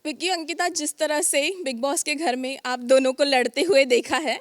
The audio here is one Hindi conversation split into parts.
विक्की अंकिता, जिस तरह से बिग बॉस के घर में आप दोनों को लड़ते हुए देखा है,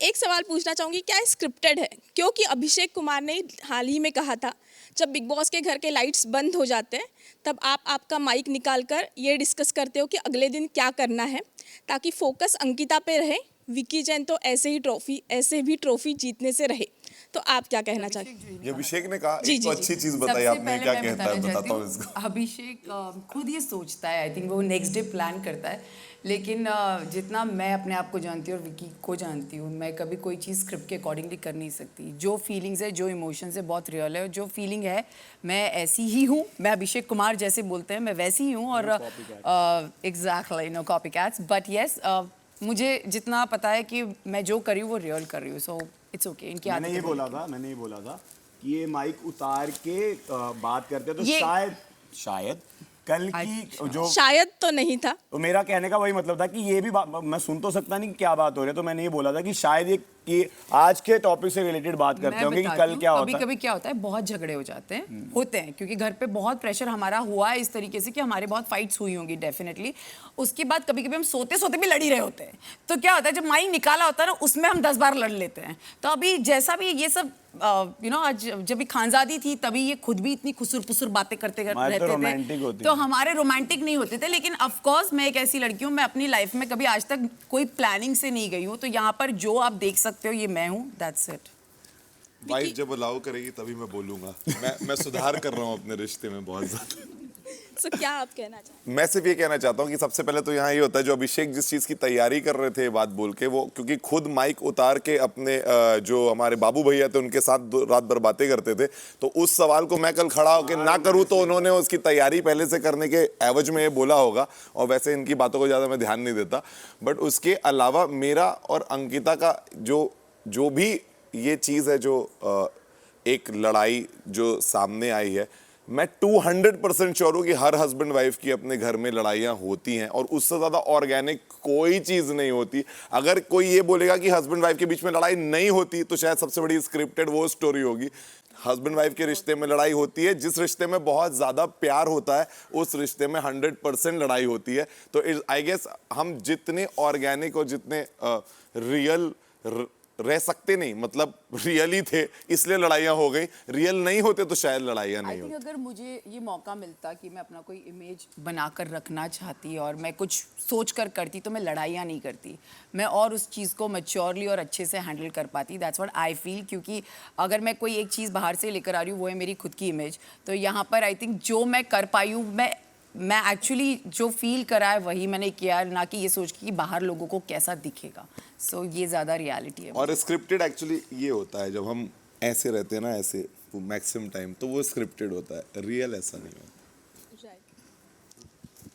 एक सवाल पूछना चाहूँगी, क्या स्क्रिप्टेड है? क्योंकि अभिषेक कुमार ने हाल ही में कहा था, जब बिग बॉस के घर के लाइट्स बंद हो जाते हैं तब आप आपका माइक निकाल कर ये डिस्कस करते हो कि अगले दिन क्या करना है, ताकि फोकस अंकिता पे रहे। विक्की जैन तो ऐसे भी ट्रॉफी जीतने से रहे। तो आप क्या कहना चाहते हैं? ये अभिषेक ने कहा, जी, एक तो जी, अच्छी जी। चीज बताई सबसे आपने, पहले क्या मैं कहता है बताना बताता हूँ चाहती इसको। हूँ, अभिषेक खुद ये सोचता है, आई थिंक वो नेक्स्ट डे प्लान करता है, लेकिन जितना मैं अपने आप को जानती हूँ और विकी को जानती हूँ, मैं कभी कोई चीज़ स्क्रिप्ट के अकॉर्डिंगली कर नहीं सकती। जो फीलिंग्स है, जो इमोशंस है, बहुत रियल है, और जो फीलिंग है मैं ऐसी ही हूँ। मैं अभिषेक कुमार जैसे बोलते हैं मैं वैसी ही हूँ, और exactly no copy cats, but yes मुझे जितना पता है कि मैं जो कर रही हूँ वो रियल कर रही हूँ, सो इट्स ओके। इनकी मैंने ये बोला था कि ये माइक उतार के बात करते तो शायद कल की जो शायद तो नहीं था, तो मेरा कहने का वही मतलब था कि ये भी मैं सुन तो सकता नहीं कि क्या बात हो रही है, तो मैंने ये बोला था कि शायद ये कि आज के टॉपिक से रिलेटेड बात करते होंगे कि कल क्या होता है। कभी क्या होता है, बहुत झगड़े हो जाते हैं क्योंकि घर पे बहुत प्रेशर हमारा हुआ है इस तरीके से कि हमारे बहुत फाइट्स हुई होंगी डेफिनेटली। उसके बाद कभी कभी हम सोते सोते भी लड़ ही रहे होते हैं, तो क्या होता है जब माइक निकाला होता है ना, उसमें हम 10 बार लड़ लेते हैं। तो अभी जैसा भी ये सब आज जब भी खानजादी थी तभी ये खुद भी इतनी खुसुर पुसुर बातें करते रहते थे, तो हमारे रोमांटिक नहीं होते थे। लेकिन ऑफ कोर्स मैं एक ऐसी लड़की हूँ, मैं अपनी लाइफ में कभी आज तक कोई प्लानिंग से नहीं गई हूँ, तो यहाँ पर जो आप देख सकते हो ये मैं हूँ, दैट्स इट। वाइफ जब अलाउ करेगी तभी मैं बोलूंगा। मैं सुधार कर रहा हूँ अपने रिश्ते में बहुत ज्यादा। सो क्या आप कहना चाहते हैं? मैं सिर्फ ये कहना चाहता हूँ कि सबसे पहले तो यहाँ ये होता है, जो अभिषेक जिस चीज़ की तैयारी कर रहे थे बात बोल के, वो क्योंकि खुद माइक उतार के अपने जो हमारे बाबू भैया थे उनके साथ रात भर बातें करते थे, तो उस सवाल को मैं कल खड़ा होकर ना करूँ तो उन्होंने उसकी तैयारी पहले से करने के एवज में ये बोला होगा। और वैसे इनकी बातों को ज़्यादा मैं ध्यान नहीं देता, बट उसके अलावा मेरा और अंकिता का जो भी ये चीज़ है, जो एक लड़ाई जो सामने आई है, मैं 200% श्योर हूँ कि हर हस्बैंड वाइफ की अपने घर में लड़ाइयाँ होती हैं, और उससे ज़्यादा ऑर्गेनिक कोई चीज़ नहीं होती। अगर कोई ये बोलेगा कि हस्बैंड वाइफ के बीच में लड़ाई नहीं होती, तो शायद सबसे बड़ी स्क्रिप्टेड वो स्टोरी होगी। हस्बैंड वाइफ के रिश्ते में लड़ाई होती है, जिस रिश्ते में बहुत ज़्यादा प्यार होता है उस रिश्ते में 100% लड़ाई होती है। तो आई गेस हम जितने ऑर्गेनिक और जितने रियल रह सकते नहीं, मतलब रियल ही थे इसलिए लड़ाइयाँ हो गई, रियल नहीं होते तो शायद लड़ाइयाँ नहीं होती। अगर मुझे ये मौका मिलता कि मैं अपना कोई इमेज बनाकर रखना चाहती और मैं कुछ सोच कर करती, तो मैं लड़ाइयाँ नहीं करती, मैं और उस चीज़ को मैच्योरली और अच्छे से हैंडल कर पाती। That's what I feel. क्योंकि अगर मैं कोई एक चीज़ बाहर से लेकर आ रही हूँ, वो है मेरी खुद की इमेज, तो यहाँ पर आई थिंक जो मैं कर पाई हूँ, मैं एक्चुअली जो फील करा है वही मैंने किया, ना कि ये सोच कि बाहर लोगों को कैसा दिखेगा। सो ये ज़्यादा रियलिटी है। और स्क्रिप्टेड एक्चुअली ये होता है, जब हम ऐसे रहते हैं ना, ऐसे मैक्सिमम टाइम, तो वो स्क्रिप्टेड होता है, रियल ऐसा नहीं होता।